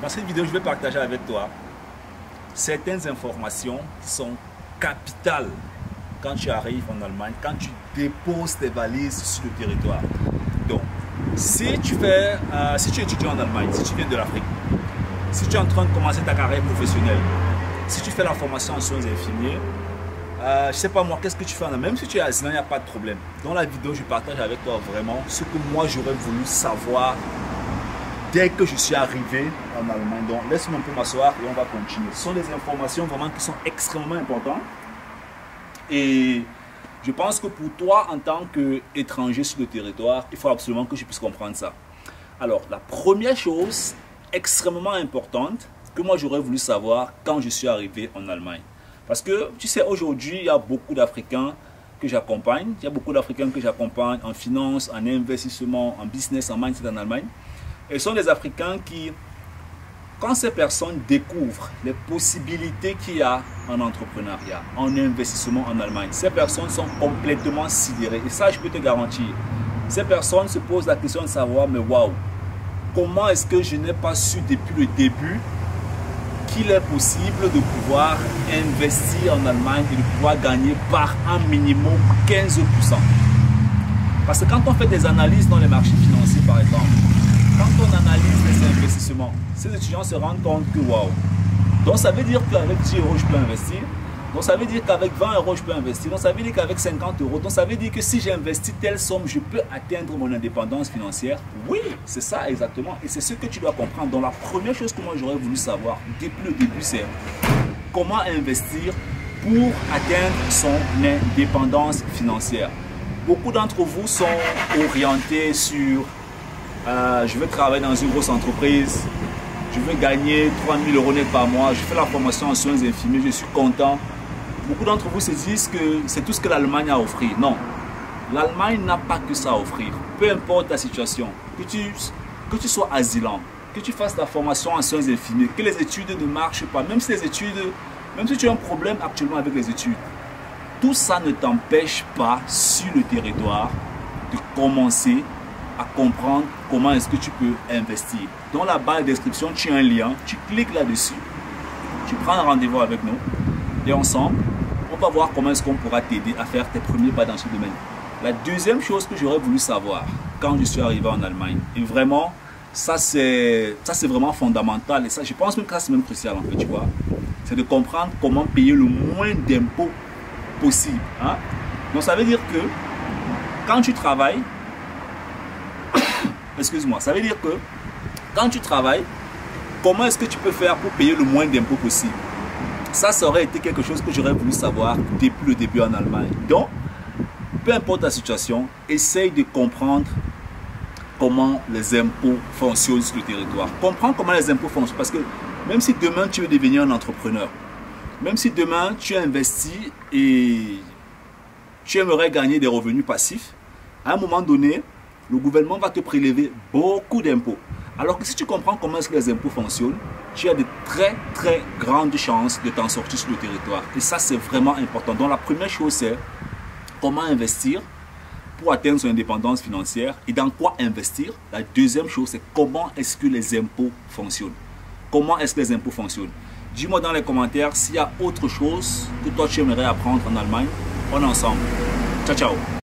Dans cette vidéo, je vais partager avec toi certaines informations qui sont capitales quand tu arrives en Allemagne, quand tu déposes tes valises sur le territoire. Donc, si tu es étudiant en Allemagne, si tu viens de l'Afrique, si tu es en train de commencer ta carrière professionnelle, si tu fais la formation en soins infirmiers, je ne sais pas moi, qu'est-ce que tu fais en Allemagne, même si tu es asile, il n'y a pas de problème. Dans la vidéo, je partage avec toi vraiment ce que moi j'aurais voulu savoir dès que je suis arrivé en Allemagne. Donc, laisse-moi un peu m'asseoir et on va continuer. Ce sont des informations vraiment qui sont extrêmement importantes. Et je pense que pour toi, en tant qu'étranger sur le territoire, il faut absolument que je puisse comprendre ça. Alors, la première chose extrêmement importante que moi j'aurais voulu savoir quand je suis arrivé en Allemagne. Parce que, tu sais, aujourd'hui, il y a beaucoup d'Africains que j'accompagne. Il y a beaucoup d'Africains que j'accompagne en finance, en investissement, en business, en mindset en Allemagne. Et ce sont des Africains qui, quand ces personnes découvrent les possibilités qu'il y a en entrepreneuriat, en investissement en Allemagne, ces personnes sont complètement sidérées. Et ça, je peux te garantir. Ces personnes se posent la question de savoir, mais waouh, comment est-ce que je n'ai pas su depuis le début qu'il est possible de pouvoir investir en Allemagne et de pouvoir gagner par un minimum 15%. Parce que quand on fait des analyses dans les marchés financiers, par exemple, quand on analyse les investissements, ces étudiants se rendent compte que waouh, donc ça veut dire qu'avec 10 euros je peux investir, donc ça veut dire qu'avec 20 euros je peux investir, donc ça veut dire qu'avec 50 euros, donc ça veut dire que si j'investis telle somme, je peux atteindre mon indépendance financière. Oui, c'est ça exactement, et c'est ce que tu dois comprendre. Donc la première chose que moi j'aurais voulu savoir depuis le début, c'est comment investir pour atteindre son indépendance financière. Beaucoup d'entre vous sont orientés sur je veux travailler dans une grosse entreprise, je veux gagner 3 000 euros net par mois, je fais la formation en soins infirmiers, je suis content. Beaucoup d'entre vous se disent que c'est tout ce que l'Allemagne a à offrir. Non, l'Allemagne n'a pas que ça à offrir. Peu importe ta situation, que tu sois asylant, que tu fasses la formation en soins infirmiers, que les études ne marchent pas, même si tu as un problème actuellement avec les études, tout ça ne t'empêche pas sur le territoire de commencer à comprendre comment est-ce que tu peux investir. Dans la barre de description, tu as un lien, tu cliques là-dessus, tu prends un rendez-vous avec nous et ensemble, on va voir comment est-ce qu'on pourra t'aider à faire tes premiers pas dans ce domaine. La deuxième chose que j'aurais voulu savoir quand je suis arrivé en Allemagne, et vraiment, ça c'est vraiment fondamental, et ça, je pense même que c'est même crucial en fait, tu vois, c'est de comprendre comment payer le moins d'impôts possible. Hein? Donc ça veut dire que quand tu travailles, excuse-moi, ça veut dire que quand tu travailles, comment est-ce que tu peux faire pour payer le moins d'impôts possible? Ça aurait été quelque chose que j'aurais voulu savoir depuis le début en Allemagne. Donc, peu importe ta situation, essaye de comprendre comment les impôts fonctionnent sur le territoire. Comprends comment les impôts fonctionnent, parce que même si demain tu veux devenir un entrepreneur, même si demain tu investis et tu aimerais gagner des revenus passifs, à un moment donné, le gouvernement va te prélever beaucoup d'impôts. Alors que si tu comprends comment est-ce que les impôts fonctionnent, tu as de très très grandes chances de t'en sortir sur le territoire. Et ça, c'est vraiment important. Donc la première chose, c'est comment investir pour atteindre son indépendance financière et dans quoi investir. La deuxième chose, c'est comment est-ce que les impôts fonctionnent. Comment est-ce que les impôts fonctionnent? Dis-moi dans les commentaires s'il y a autre chose que toi tu aimerais apprendre en Allemagne. On est ensemble. Ciao, ciao.